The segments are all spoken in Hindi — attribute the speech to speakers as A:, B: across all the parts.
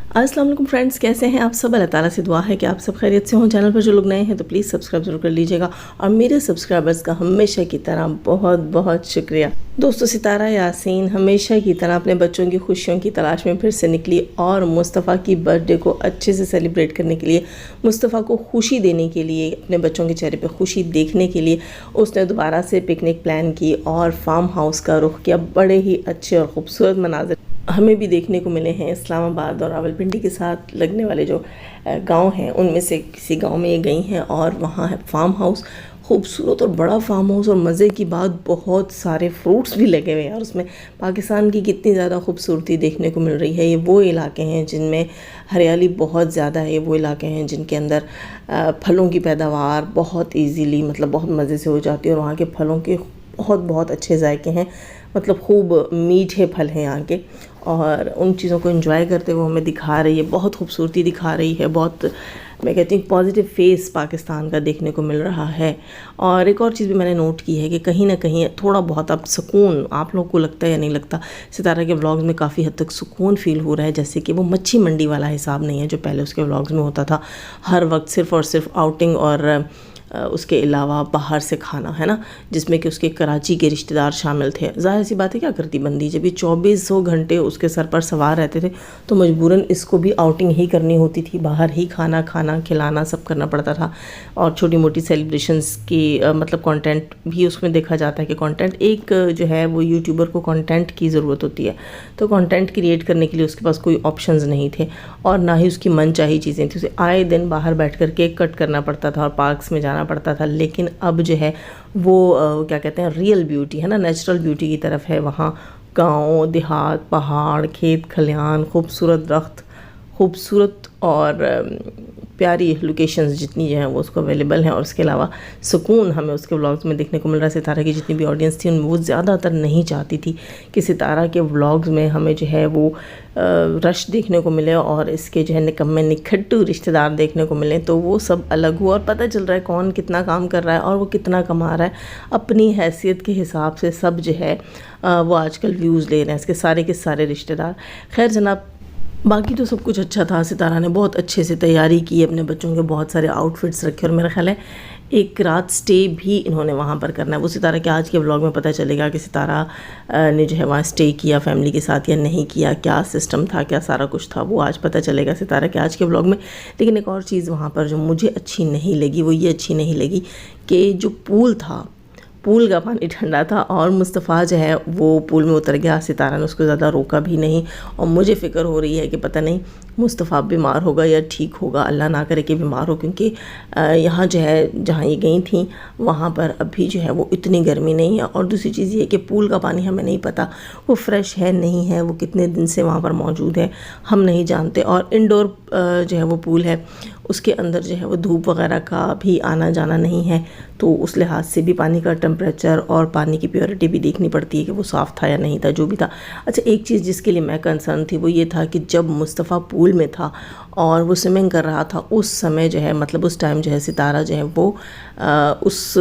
A: अस्सलाम वालेकुम फ्रेंड्स, कैसे हैं आप सब। अल्लाह ताला से दुआ है कि आप सब खैरियत से हों। चैनल पर जो लोग नए हैं तो प्लीज़ सब्सक्राइब जरूर कर लीजिएगा और मेरे सब्सक्राइबर्स का हमेशा की तरह बहुत बहुत शुक्रिया। दोस्तों, सितारा यासीन हमेशा की तरह अपने बच्चों की खुशियों की तलाश में फिर से निकली और मुस्तफ़ा की बर्थडे को अच्छे से सेलिब्रेट करने के लिए, मुस्तफ़ा को खुशी देने के लिए, अपने बच्चों के चेहरे पर खुशी देखने के लिए उसने दोबारा से पिकनिक प्लान की और फार्म हाउस का रुख किया। बड़े ही अच्छे और ख़ूबसूरत मनाज़िर हमें भी देखने को मिले हैं। इस्लामाबाद और रावलपिंडी के साथ लगने वाले जो गांव हैं उनमें से किसी गांव में ये गई हैं और वहाँ है फार्म हाउस, खूबसूरत और बड़ा फार्म हाउस। और मज़े की बात, बहुत सारे फ्रूट्स भी लगे हुए हैं और उसमें पाकिस्तान की कितनी ज़्यादा खूबसूरती देखने को मिल रही है। ये वो इलाके हैं जिनमें हरियाली बहुत ज़्यादा है, ये वो इलाके हैं जिनके अंदर फलों की पैदावार बहुत ईजीली, मतलब बहुत मज़े से हो जाती है और वहाँ के फलों के बहुत बहुत अच्छे जायके हैं, मतलब खूब मीठे फल हैं यहाँ के। और उन चीज़ों को एंजॉय करते हुए हमें दिखा रही है, बहुत खूबसूरती दिखा रही है, बहुत मैं कहती हूँ पॉजिटिव फेस पाकिस्तान का देखने को मिल रहा है। और एक और चीज़ भी मैंने नोट की है कि कहीं ना कहीं थोड़ा बहुत अब सुकून, आप लोगों को लगता है या नहीं लगता, सितारा के व्लॉग्स में काफ़ी हद तक सुकून फील हो रहा है। जैसे कि वो मच्छी मंडी वाला हिसाब नहीं है जो पहले उसके व्लॉग्स में होता था, हर वक्त सिर्फ़ और सिर्फ आउटिंग और उसके अलावा बाहर से खाना, है ना, जिसमें कि उसके कराची के रिश्तेदार शामिल थे। ज़ाहिर सी बात है, क्या करती बंदी, जब ये 2400 घंटे उसके सर पर सवार रहते थे तो मजबूरन इसको भी आउटिंग ही करनी होती थी, बाहर ही खाना खिलाना सब करना पड़ता था। और छोटी मोटी सेलिब्रेशंस की मतलब कंटेंट भी उसमें देखा जाता है कि कंटेंट एक जो है वो यूट्यूबर को कंटेंट की ज़रूरत होती है, तो कंटेंट क्रिएट करने के लिए उसके पास कोई ऑप्शंस नहीं थे और ना ही उसकी मनचाही चीज़ें थी। उसे आए दिन बाहर बैठ कर केक कट करना पड़ता था और पार्क्स में जाना पड़ता था। लेकिन अब जो है वो क्या कहते हैं, रियल ब्यूटी है ना, नेचुरल ब्यूटी की तरफ है। वहाँ गांव देहात, पहाड़, खेत खलिहान, खूबसूरत दरख्त, खूबसूरत और प्यारी लोकेशंस जितनी जो हैं वो उसको अवेलेबल हैं। और उसके अलावा सुकून हमें उसके व्लॉग्स में देखने को मिल रहा है। सितारा की जितनी भी ऑडियंस थी उनमें वो ज़्यादातर नहीं चाहती थी कि सितारा के व्लॉग्स में हमें जो है वो रश देखने को मिले और इसके जो है निकम्मे निखट्टू रिश्तेदार देखने को मिले। तो वो सब अलग हुआ और पता चल रहा है कौन कितना काम कर रहा है और वो कितना कमा रहा है। अपनी हैसियत के हिसाब से सब जो है वो आजकल व्यूज़ ले रहे हैं इसके सारे के सारे रिश्तेदार। खैर जनाब, बाकी तो सब कुछ अच्छा था। सितारा ने बहुत अच्छे से तैयारी की, अपने बच्चों के बहुत सारे आउटफिट्स रखे और मेरा ख्याल है एक रात स्टे भी इन्होंने वहाँ पर करना है। वो सितारा के आज के व्लॉग में पता चलेगा कि सितारा ने जो है वहाँ स्टे किया फैमिली के साथ या नहीं किया, क्या सिस्टम था, क्या सारा कुछ था, वो आज पता चलेगा सितारा के आज के व्लॉग में। लेकिन एक और चीज़ वहाँ पर जो मुझे अच्छी नहीं लगी वो ये अच्छी नहीं लगी कि जो पूल था, पूल का पानी ठंडा था और मुस्तफ़ा जो है वो पूल में उतर गया। सितारा ने उसको ज़्यादा रोका भी नहीं और मुझे फ़िक्र हो रही है कि पता नहीं मुस्तफ़ा बीमार होगा या ठीक होगा, अल्लाह ना करे कि बीमार हो, क्योंकि यहाँ जो है जहाँ ये गई थी वहाँ पर अभी जो है वो इतनी गर्मी नहीं है। और दूसरी चीज़ ये कि पूल का पानी हमें नहीं पता वो फ्रेश है नहीं है, वो कितने दिन से वहाँ पर मौजूद है हम नहीं जानते। और इंडोर जो है वो पूल है, उसके अंदर जो है वो धूप वगैरह का भी आना जाना नहीं है, तो उस लिहाज से भी पानी का टेम्परेचर और पानी की प्योरिटी भी देखनी पड़ती है कि वो साफ़ था या नहीं था, जो भी था। अच्छा, एक चीज़ जिसके लिए मैं कंसर्न थी वो ये था कि जब मुस्तफ़ा पूल में था और वो स्विमिंग कर रहा था उस समय जो है, मतलब उस टाइम जो है सितारा जो है वो उस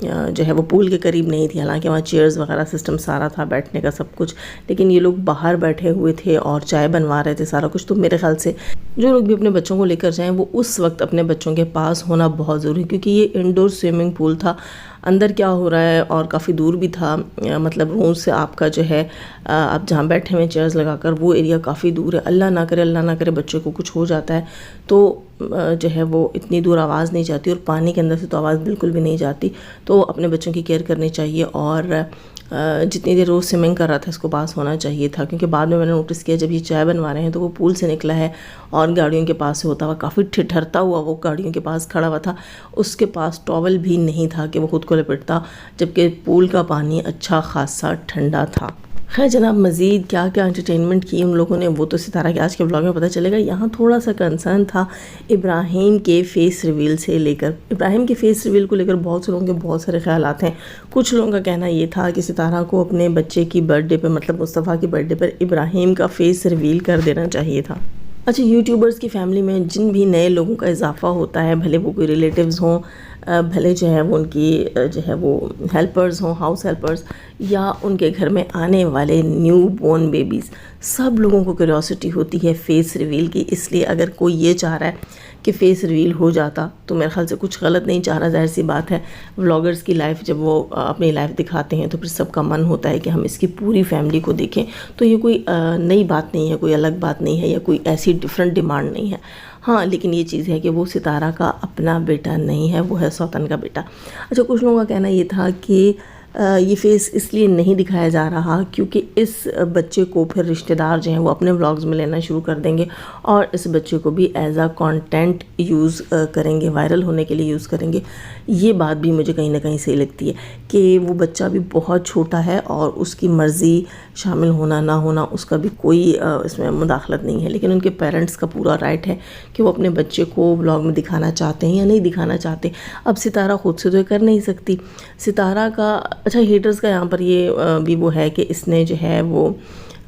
A: जो है वो पूल के करीब नहीं थी। हालांकि वहाँ चेयर्स वगैरह सिस्टम सारा था, बैठने का सब कुछ, लेकिन ये लोग बाहर बैठे हुए थे और चाय बनवा रहे थे सारा कुछ। तो मेरे ख्याल से जो लोग भी अपने बच्चों को लेकर जाएं वो उस वक्त अपने बच्चों के पास होना बहुत ज़रूरी है, क्योंकि ये इंडोर स्विमिंग पूल था। अंदर क्या हो रहा है और काफ़ी दूर भी था, मतलब रूम से आपका जो है आप जहाँ बैठे हुए चेयर्स लगाकर वो एरिया काफ़ी दूर है। अल्लाह ना करे बच्चों को कुछ हो जाता है तो जो है वो इतनी दूर आवाज़ नहीं जाती और पानी के अंदर से तो आवाज़ बिल्कुल भी नहीं जाती। तो अपने बच्चों की केयर करनी चाहिए और जितनी देर वो स्विमिंग कर रहा था इसको पास होना चाहिए था, क्योंकि बाद में मैंने नोटिस किया जब ये चाय बनवा रहे हैं तो वो पूल से निकला है और गाड़ियों के पास से होता हुआ काफ़ी ठिठरता हुआ वो गाड़ियों के पास खड़ा हुआ था। उसके पास टॉवल भी नहीं था कि वो खुद को लपेटता, जबकि पूल का पानी अच्छा खासा ठंडा था। खैर जनाब, मज़ीद क्या क्या एंटरटेनमेंट की उन लोगों ने वो तो सितारा के आज के व्लॉग में पता चलेगा। यहाँ थोड़ा सा कंसर्न था इब्राहिम के फ़ेस रिवील से लेकर। इब्राहिम के फ़ेस रिवील को लेकर बहुत से लोगों के बहुत सारे ख्यालात हैं। कुछ लोगों का कहना ये था कि सितारा को अपने बच्चे की बर्थडे पर, मतलब मुस्तफ़ा की बर्थडे पर इब्राहिम का फ़ेस रिवील कर देना चाहिए था। अच्छा, यूट्यूबर्स की फैमिली में जिन भी नए लोगों का इजाफा होता है, भले वो कोई रिलेटिव्स हों भले जो है वो उनकी जो है वो हेल्पर्स हों, हाउस हेल्पर्स, या उनके घर में आने वाले न्यू बॉर्न बेबीज़, सब लोगों को क्यूरियोसिटी होती है फेस रिवील की। इसलिए अगर कोई ये चाह रहा है कि फ़ेस रिवील हो जाता तो मेरे ख्याल से कुछ गलत नहीं चाह रहा। ज़ाहिर सी बात है, व्लॉगर्स की लाइफ जब वो अपनी लाइफ दिखाते हैं तो फिर सबका मन होता है कि हम इसकी पूरी फैमिली को देखें। तो ये कोई नई बात नहीं है, कोई अलग बात नहीं है, या कोई ऐसी डिफरेंट डिमांड नहीं है। हाँ, लेकिन ये चीज़ है कि वो सितारा का अपना बेटा नहीं है, वो है सौतन का बेटा। अच्छा, कुछ लोगों का कहना ये था कि ये फेस इसलिए नहीं दिखाया जा रहा क्योंकि इस बच्चे को फिर रिश्तेदार जो हैं वो अपने व्लॉग्स में लेना शुरू कर देंगे और इस बच्चे को भी एज आ कंटेंट यूज़ करेंगे, वायरल होने के लिए यूज़ करेंगे। ये बात भी मुझे कहीं ना कहीं सही लगती है कि वो बच्चा भी बहुत छोटा है और उसकी मर्ज़ी शामिल होना ना होना उसका भी कोई इसमें मुदाखलत नहीं है, लेकिन उनके पेरेंट्स का पूरा राइट है कि वो अपने बच्चे को व्लॉग में दिखाना चाहते हैं या नहीं दिखाना चाहते। अब सितारा खुद से तो ये कर नहीं सकती। सितारा का अच्छा, हेटर्स का यहाँ पर ये भी वो है कि इसने जो है वो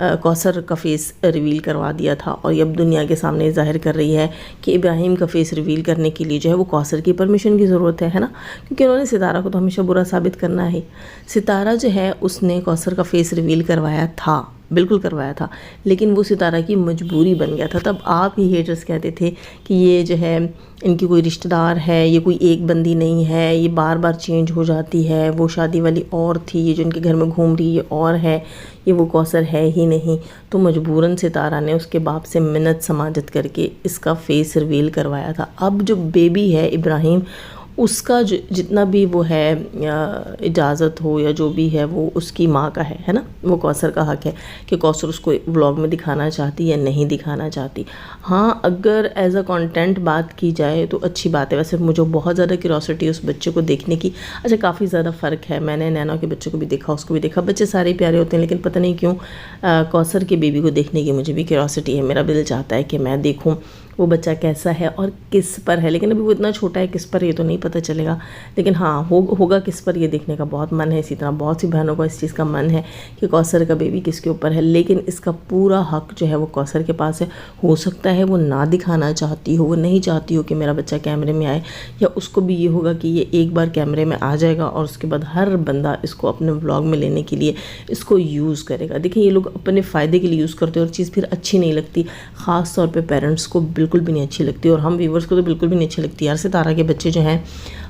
A: कौसर का फेस रिवील करवा दिया था और ये अब दुनिया के सामने ज़ाहिर कर रही है कि इब्राहिम का फेस रिवील करने के लिए जो है वो कौसर की परमिशन की ज़रूरत है ना, क्योंकि उन्होंने सितारा को तो हमेशा बुरा साबित करना है। सितारा जो है उसने कौसर का फेस रिवील करवाया था, बिल्कुल करवाया था, लेकिन वो सितारा की मजबूरी बन गया था। तब आप ही हेटर्स कहते थे कि ये जो है इनकी कोई रिश्तेदार है, ये कोई एक बंदी नहीं है, ये बार बार चेंज हो जाती है, वो शादी वाली और थी, ये जो इनके घर में घूम रही है और है, ये वो कौसर है ही नहीं। तो मजबूरन सितारा ने उसके बाप से मिन्नत समाजत करके इसका फेस रिवील करवाया था। अब जो बेबी है इब्राहिम, उसका जितना भी वो है इजाज़त हो या जो भी है वो उसकी माँ का है ना। वो कौसर का हक़ है कि कौसर उसको व्लॉग में दिखाना चाहती या नहीं दिखाना चाहती। हाँ, अगर एज अ कंटेंट बात की जाए तो अच्छी बात है। वैसे मुझे बहुत ज़्यादा क्यूरोसिटी उस बच्चे को देखने की। अच्छा, काफ़ी ज़्यादा फ़र्क है, मैंने नैना के बच्चे को भी देखा, उसको भी देखा, बच्चे सारे प्यारे होते हैं, लेकिन पता नहीं क्यों कौसर के बेबी को देखने की मुझे भी क्यूरोसिटी है। मेरा दिल चाहता है कि मैं देखूँ वो बच्चा कैसा है और किस पर है, लेकिन अभी वो इतना छोटा है, किस पर ये तो नहीं पता चलेगा। लेकिन हाँ, होगा किस पर, ये देखने का बहुत मन है। इसी तरह बहुत सी बहनों को इस चीज़ का मन है कि कौसर का बेबी किसके ऊपर है, लेकिन इसका पूरा हक जो है वो कौसर के पास है। हो सकता है वो ना दिखाना चाहती हो, वो नहीं चाहती हो कि मेरा बच्चा कैमरे में आए, या उसको भी ये होगा कि ये एक बार कैमरे में आ जाएगा और उसके बाद हर बंदा इसको अपने व्लॉग में लेने के लिए इसको यूज़ करेगा। देखिए, ये लोग अपने फ़ायदे के लिए यूज़ करते हैं और चीज़ फिर अच्छी नहीं लगती, ख़ास तौर पे पेरेंट्स को बिल्कुल भी नहीं अच्छी लगती और हम व्यूवर्स को तो बिल्कुल भी नहीं अच्छी लगती यार। सितारा के बच्चे जो हैं,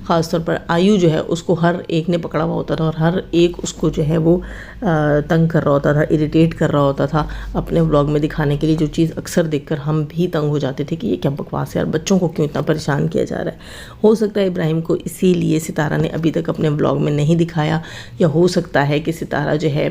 A: ख़ास तौर पर आयु जो है उसको हर एक ने पकड़ा हुआ होता था और हर एक उसको जो है वो तंग कर रहा होता था, इरिटेट कर रहा होता था अपने व्लॉग में दिखाने के लिए, जो चीज़ अक्सर देखकर हम भी तंग हो जाते थे कि ये क्या बकवास है यार, बच्चों को क्यों इतना परेशान किया जा रहा है। हो सकता है इब्राहिम को इसीलिए सितारा ने अभी तक अपने व्लॉग में नहीं दिखाया, या हो सकता है कि सितारा जो है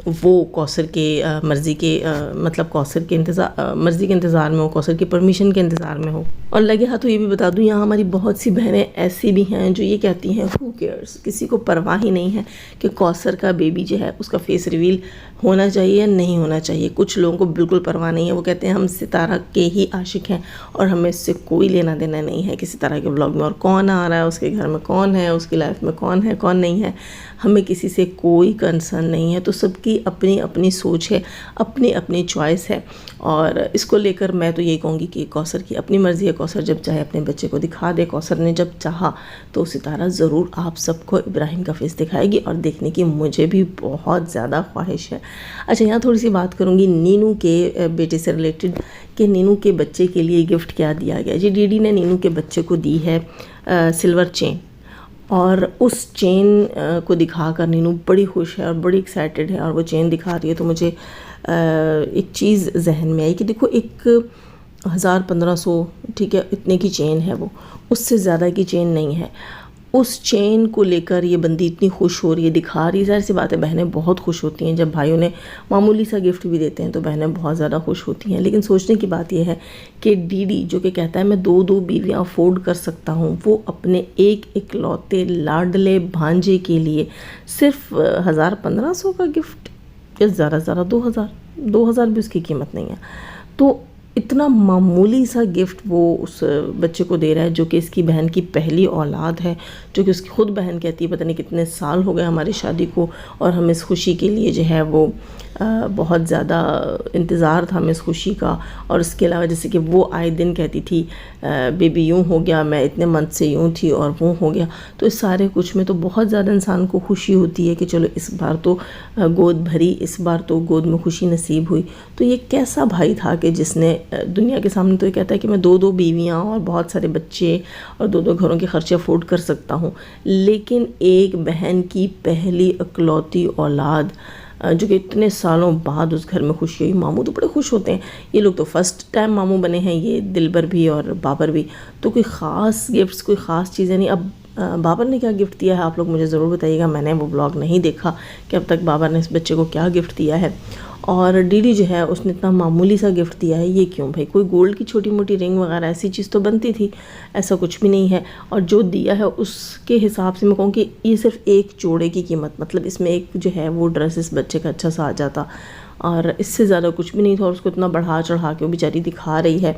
A: वो कौसर के मर्ज़ी के मतलब कौसर के मर्ज़ी के इंतज़ार में हो, कौसर की परमिशन के इंतज़ार में हो। और लगे हाथों ये भी बता दूँ, यहाँ हमारी बहुत सी बहनें ऐसी भी हैं जो ये कहती हैं हु केयर्स, किसी को परवाह ही नहीं है कि कौसर का बेबी जो है उसका फेस रिवील होना चाहिए या नहीं होना चाहिए। कुछ लोगों को बिल्कुल परवाह नहीं है, वो कहते हैं हम सितारा के ही आशिक हैं और हमें इससे कोई लेना देना नहीं है कि सितारा के व्लॉग में और कौन आ रहा है, उसके घर में कौन है, उसकी लाइफ में कौन है कौन नहीं है, हमें किसी से कोई कंसर्न नहीं है। तो सबकी अपनी अपनी सोच है, अपनी अपनी चॉइस है, और इसको लेकर मैं तो यही कहूँगी कि कौसर की अपनी मर्ज़ी है। कौसर जब चाहे अपने बच्चे को दिखा दे, कौसर ने जब चाहा तो सितारा ज़रूर आप सबको इब्राहिम का फेस दिखाएगी और देखने की मुझे भी बहुत ज़्यादा ख्वाहिश है। अच्छा, यहाँ थोड़ी सी बात करूँगी नीनू के बेटे से रिलेटेड कि नीनू के बच्चे के लिए गिफ्ट क्या दिया गया। जी, डीडी ने नीनू के बच्चे को दी है सिल्वर चेन, और उस चेन को दिखाकर नीनू बड़ी खुश है और बड़ी एक्साइटेड है और वो चेन दिखा रही है। तो मुझे एक चीज़ जहन में आई कि देखो, 1000-1500 ठीक है, इतने की चेन है, वो उससे ज़्यादा की चेन नहीं है। उस चेन को लेकर ये बंदी इतनी खुश हो रही है, दिखा रही है। ज़ाहिर सी बात है, बहनें बहुत खुश होती हैं जब भाइयों ने मामूली सा गिफ्ट भी देते हैं, तो बहनें बहुत ज़्यादा खुश होती हैं। लेकिन सोचने की बात यह है कि डीडी जो कि कहता है मैं 2-2 बीवियाँ अफोर्ड कर सकता हूँ, वो अपने एक इकलौते लाडले भांजे के लिए सिर्फ 1000-1500 का गिफ्ट, या ज़्यादा से ज़्यादा 2000 भी उसकी कीमत नहीं है। तो इतना मामूली सा गिफ्ट वो उस बच्चे को दे रहा है, जो कि इसकी बहन की पहली औलाद है, जो कि उसकी खुद बहन कहती है पता नहीं कितने साल हो गए हमारी शादी को और हम इस खुशी के लिए जो है वो बहुत ज़्यादा इंतज़ार था हमें इस खुशी का। और इसके अलावा जैसे कि वो आए दिन कहती थी बेबी यूँ हो गया, मैं इतने मंथ से यूँ थी और वो हो गया। तो इस सारे कुछ में तो बहुत ज़्यादा इंसान को खुशी होती है कि चलो इस बार तो गोद भरी, इस बार तो गोद में खुशी नसीब हुई। तो ये कैसा भाई था कि जिसने दुनिया के सामने तो ये कहता है कि मैं 2-2 बीवियाँ और बहुत सारे बच्चे और 2-2 घरों के खर्चे अफोर्ड कर सकता हूँ, लेकिन एक बहन की पहली इकलौती औलाद जो कि इतने सालों बाद उस घर में खुशी हुई। मामू तो बड़े खुश होते हैं, ये लोग तो फर्स्ट टाइम मामू बने हैं, ये दिलबर भी और बाबर भी। तो कोई ख़ास गिफ्ट्स, कोई ख़ास चीज़ें नहीं। अब बाबर ने क्या गिफ्ट दिया है आप लोग मुझे ज़रूर बताइएगा। मैंने वो ब्लॉग नहीं देखा कि अब तक बाबर ने इस बच्चे को क्या गिफ्ट दिया है। और डीडी जो है उसने इतना मामूली सा गिफ्ट दिया है, ये क्यों भाई? कोई गोल्ड की छोटी मोटी रिंग वगैरह ऐसी चीज़ तो बनती थी, ऐसा कुछ भी नहीं है। और जो दिया है उसके हिसाब से मैं कहूँ कि ये सिर्फ एक जोड़े की कीमत, मतलब इसमें एक जो है वो ड्रेस इस बच्चे का अच्छा सा आ जाता, और इससे ज़्यादा कुछ भी नहीं था। और उसको इतना बढ़ा चढ़ा के वो बेचारी दिखा रही है।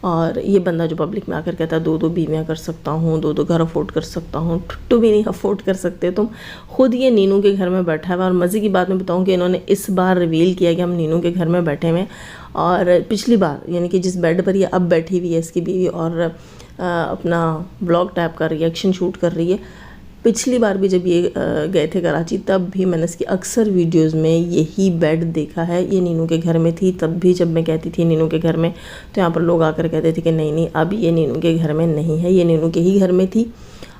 A: और ये बंदा जो पब्लिक में आकर कहता है 2-2 बीवियाँ कर सकता हूँ, 2-2 घर अफोर्ड कर सकता हूँ, टुट्टू भी नहीं अफोर्ड कर सकते तुम। खुद ये नीनू के घर में बैठा हुआ। और मज़े की बात मैं बताऊँ कि इन्होंने इस बार रिवील किया कि हम नीनू के घर में बैठे हुए हैं। और पिछली बार यानी कि जिस बेड पर ये अब बैठी हुई है इसकी बीवी और अपना ब्लॉग टाइप का रिएक्शन शूट कर रही है, पिछली बार भी जब ये गए थे कराची तब भी मैंने इसकी अक्सर वीडियोस में यही बेड देखा है। ये नीनू के घर में थी, तब भी जब मैं कहती थी नीनू के घर में, तो यहाँ पर लोग आकर कहते थे कि नहीं नहीं अब ये नीनू के घर में नहीं है, ये नीनू के ही घर में थी।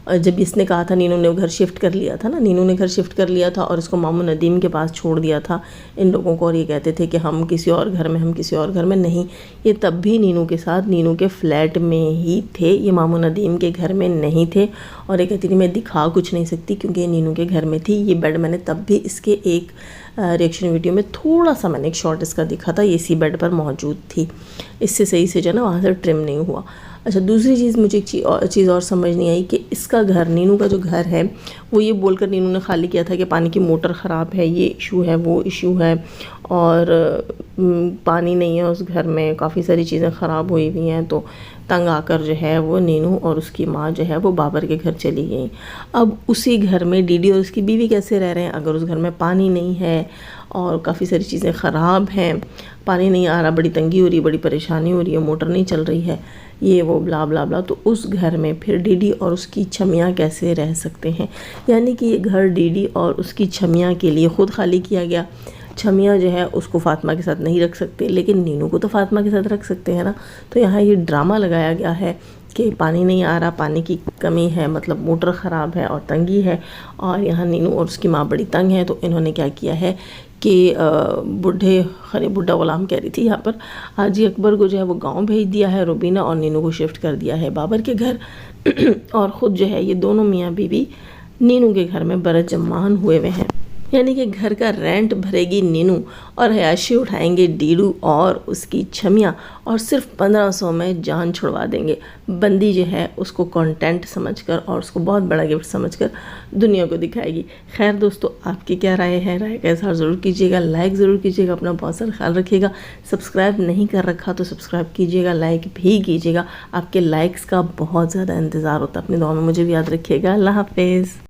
A: और जब इसने कहा था, नीनू ने घर शिफ्ट कर लिया था ना, नीनू ने घर शिफ्ट कर लिया था और इसको मामू नदीम के पास छोड़ दिया था इन लोगों को। और ये कहते थे कि हम किसी और घर में, हम किसी और घर में नहीं। ये तब भी नीनू के साथ नीनू के फ्लैट में ही थे, ये मामू नदीम के घर में नहीं थे। और ये कहती थी मैं दिखा कुछ नहीं सकती क्योंकि ये नीनू के घर में थी। ये बेड मैंने तब भी इसके एक रिएक्शन वीडियो में थोड़ा सा मैंने एक शॉर्ट इसका दिखा था, ये इसी बेड पर मौजूद थी। इससे सही से जो ना वहाँ से ट्रिम नहीं हुआ। अच्छा, दूसरी चीज़ मुझे एक चीज़ और समझ नहीं आई कि इसका घर, नीनू का जो घर है, वो ये बोलकर नीनू ने खाली किया था कि पानी की मोटर ख़राब है, ये इशू है, वो इशू है, और पानी नहीं है उस घर में, काफ़ी सारी चीज़ें ख़राब हुई हुई हैं। तो तंग आकर जो है वो नीनू और उसकी माँ जो है वो बाबर के घर चली गई। अब उसी घर में डीडी और उसकी बीवी कैसे रह रहे हैं अगर उस घर में पानी नहीं है और काफ़ी सारी चीज़ें ख़राब हैं, पानी नहीं आ रहा, बड़ी तंगी हो रही है, बड़ी परेशानी हो रही है, मोटर नहीं चल रही है, ये वो ब्ला ब्ला ब्ला। तो उस घर में फिर डीडी और उसकी छमियाँ कैसे रह सकते हैं? यानी कि ये घर डीडी और उसकी छमियाँ के लिए ख़ुद खाली किया गया। छमिया जो है उसको फ़ातिमा के साथ नहीं रख सकते, लेकिन नीनू को तो फ़ातिमा के साथ रख सकते हैं ना। तो यहाँ ये ड्रामा लगाया गया है कि पानी नहीं आ रहा, पानी की कमी है, मतलब मोटर ख़राब है और तंगी है, और यहाँ नीनू और उसकी माँ बड़ी तंग है। तो इन्होंने क्या किया है कि बुढ़ा ग़ुलाम कह रही थी यहाँ पर, हाजी अकबर को जो है वो गांव भेज दिया है रुबीना, और नीनू को शिफ्ट कर दिया है बाबर के घर। और ख़ुद जो है ये दोनों मियाँ बीवी नीनू के घर में बरत जमान हुए हुए हैं। यानी कि घर का रेंट भरेगी नीनू और हयाशी उठाएंगे डीडू और उसकी छमियाँ, और सिर्फ 1500 में जान छुड़वा देंगे। बंदी जो है उसको कंटेंट समझकर और उसको बहुत बड़ा गिफ्ट समझकर दुनिया को दिखाएगी। खैर दोस्तों, आपकी क्या राय है? राय का इज़हार ज़रूर कीजिएगा, लाइक ज़रूर कीजिएगा, अपना बहुत सारा ख्याल रखिएगा। सब्सक्राइब नहीं कर रखा तो सब्सक्राइब कीजिएगा, लाइक भी कीजिएगा। आपके लाइक्स का बहुत ज़्यादा इंतज़ार होता है। अपनी दुआ में मुझे भी याद रखिएगा। अल्लाह हाफ़िज़।